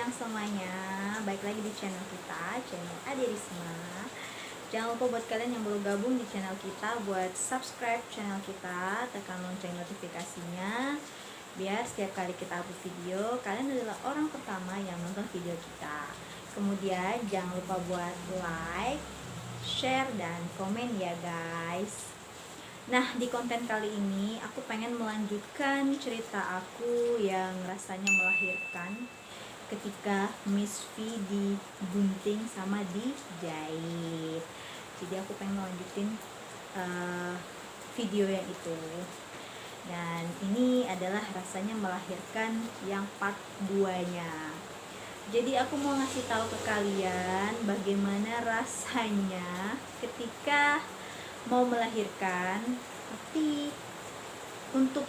sayang semuanya, balik lagi di channel kita, channel Ade Risma. Jangan lupa buat kalian yang baru gabung di channel kita, buat subscribe channel kita, tekan lonceng notifikasinya, biar setiap kali kita upload video, kalian adalah orang pertama yang nonton video kita. Kemudian jangan lupa buat like, share, dan komen ya guys. Nah, di konten kali ini aku pengen melanjutkan cerita aku yang rasanya melahirkan ketika Miss V digunting sama dijahit. Jadi aku pengen melanjutin video yang itu. Dan ini adalah rasanya melahirkan yang part 2-nya. Jadi aku mau ngasih tahu ke kalian bagaimana rasanya ketika mau melahirkan, tapi untuk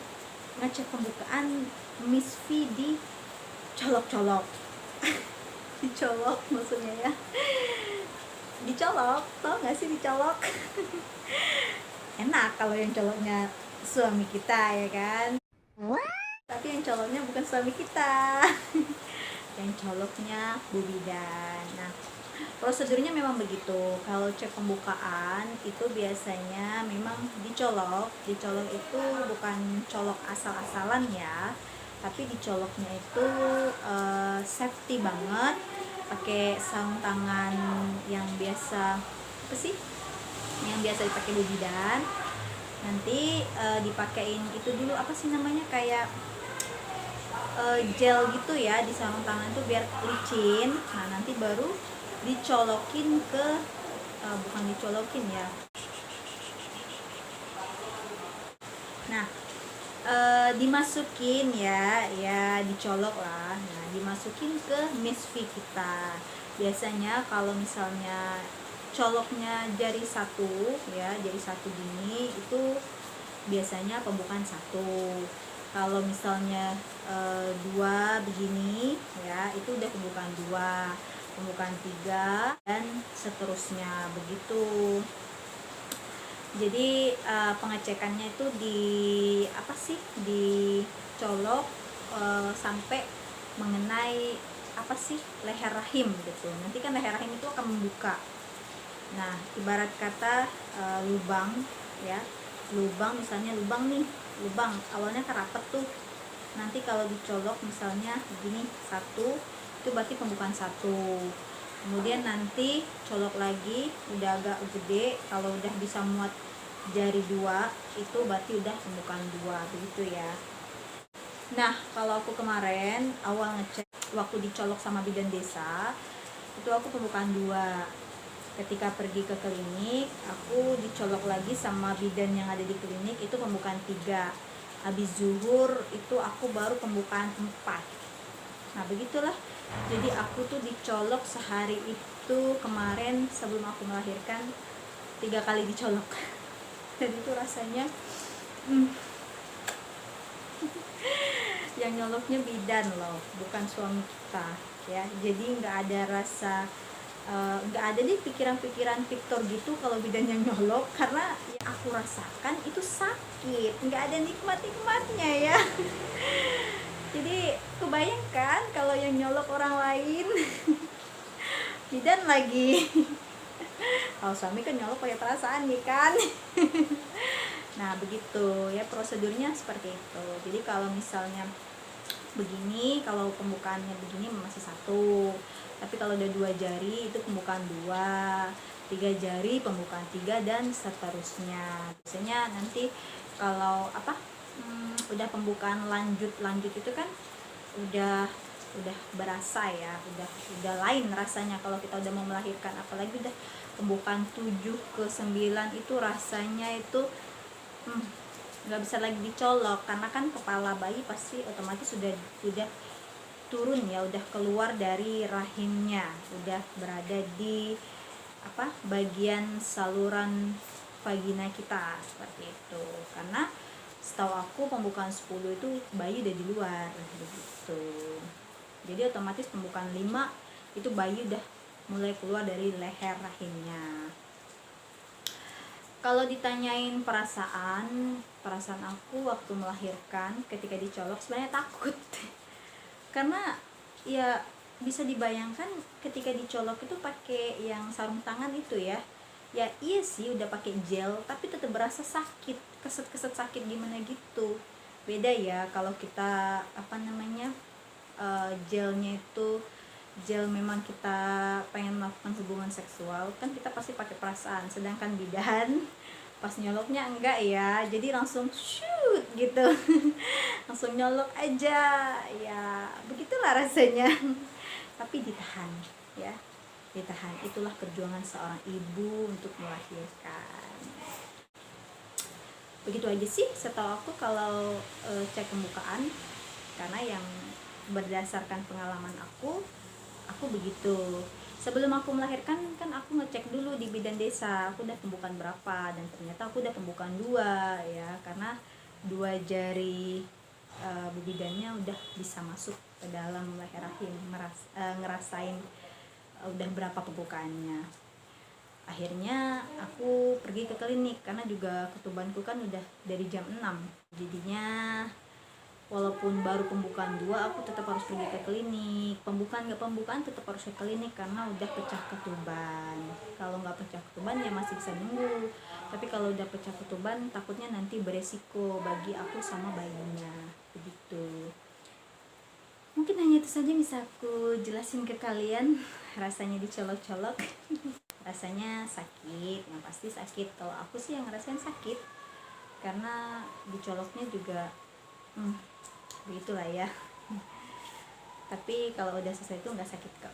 ngecek pembukaan Miss V dicolok-colok. Dicolok maksudnya ya, dicolok, tau gak sih dicolok? Enak kalau yang coloknya suami kita ya kan. Tapi yang coloknya bukan suami kita. Yang coloknya Bu Bidan. Nah, prosedurnya memang begitu. Kalau cek pembukaan itu biasanya memang dicolok. Dicolok itu bukan colok asal-asalan ya, tapi dicoloknya itu safety banget, pakai sarung tangan yang biasa apa sih? Yang biasa dipakai Bu Bidan. Nanti dipakein itu dulu apa sih namanya, kayak gel gitu ya di sarung tangan tuh biar licin. Nah, nanti baru dicolokin ke bukan dicolokin ya. Nah, dimasukin ya dicolok lah. Nah, dimasukin ke Miss V kita. Biasanya kalau misalnya coloknya jari satu ya, jari satu gini itu biasanya pembukaan satu. Kalau misalnya dua begini ya, itu udah pembukaan dua, pembukaan tiga, dan seterusnya begitu. Jadi pengecekannya itu dicolok sampai mengenai leher rahim gitu. Nanti kan leher rahim itu akan membuka. Nah, ibarat kata lubang ya, lubang misalnya lubang awalnya kan rapet tuh. Nanti kalau dicolok misalnya begini satu, itu berarti pembukaan satu. Kemudian nanti colok lagi udah agak gede, kalau udah bisa muat jari dua, itu berarti udah pembukaan dua, begitu ya. Nah, kalau aku kemarin awal ngecek waktu dicolok sama bidan desa, itu aku pembukaan dua. Ketika pergi ke klinik, aku dicolok lagi sama bidan yang ada di klinik, itu pembukaan 3. Habis zuhur itu aku baru pembukaan 4. Nah, begitulah. Jadi aku tuh dicolok sehari itu kemarin sebelum aku melahirkan 3 kali dicolok. Dan itu rasanya yang nyoloknya bidan loh, bukan suami kita ya. Jadi nggak ada rasa nggak ada deh pikiran-pikiran Victor gitu kalau bidan yang nyolok, karena yang aku rasakan itu sakit, nggak ada nikmat-nikmatnya ya. Jadi kebayangkan kalau yang nyolok orang lain bidan lagi. Kalau suami kan nyolok pakai perasaan nih kan. Nah, begitu ya prosedurnya seperti itu. Jadi kalau misalnya begini, kalau pembukaannya begini masih satu, tapi kalau udah 2 jari itu pembukaan 2, 3 jari pembukaan 3, dan seterusnya. Biasanya nanti kalau udah pembukaan lanjut itu kan udah berasa ya, udah lain rasanya kalau kita udah mau melahirkan. Apalagi udah pembukaan 7 ke 9 itu rasanya itu nggak bisa lagi dicolok, karena kan kepala bayi pasti otomatis sudah turun ya, udah keluar dari rahimnya, udah berada di bagian saluran vagina kita, seperti itu. Karena setahu aku pembukaan 10 itu bayi udah di luar begitu. Jadi otomatis pembukaan 5 itu bayi udah mulai keluar dari leher rahimnya. Kalau ditanyain perasaan aku waktu melahirkan ketika dicolok, sebenarnya takut. Karena ya bisa dibayangkan ketika dicolok itu pakai yang sarung tangan itu ya. Ya iya sih udah pakai gel tapi tetap berasa sakit, keset-keset sakit gimana gitu. Beda ya kalau kita apa namanya, gelnya itu gel memang kita pengen melakukan hubungan seksual kan kita pasti pakai perasaan, sedangkan bidan pas nyoloknya enggak ya, jadi langsung shoot gitu. Langsung nyolok aja ya, begitulah rasanya. Tapi ditahan ya, ditahan. Itulah perjuangan seorang ibu untuk melahirkan. Begitu aja sih setahu aku kalau cek pembukaan, karena yang berdasarkan pengalaman aku begitu. Sebelum aku melahirkan kan aku ngecek dulu di bidan desa aku udah pembukaan berapa, dan ternyata aku udah pembukaan 2 ya, karena 2 jari bu bidannya udah bisa masuk ke dalam leher rahim, ngerasain udah berapa pembukaannya. Akhirnya aku pergi ke klinik karena juga ketubanku kan udah dari jam 6, jadinya walaupun baru pembukaan 2 aku tetap harus pergi ke klinik. Pembukaan nggak pembukaan tetap harus ke klinik karena udah pecah ketuban. Kalau nggak pecah ketuban ya masih bisa nunggu, tapi kalau udah pecah ketuban takutnya nanti beresiko bagi aku sama bayinya, begitu. Mungkin hanya itu saja bisa aku jelasin ke kalian. Rasanya dicolok-colok rasanya sakit, yang pasti sakit. Kalau aku sih yang ngerasain sakit karena dicoloknya juga begitulah ya. Tapi kalau udah selesai itu nggak sakit kok.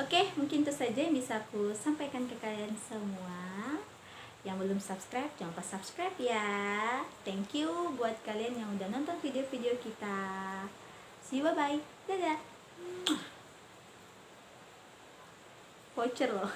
Oke, mungkin itu saja yang bisa aku sampaikan ke kalian semua. Yang belum subscribe jangan lupa subscribe ya. Thank you buat kalian yang udah nonton video-video kita. See you, bye bye, dadah. Voucher loh.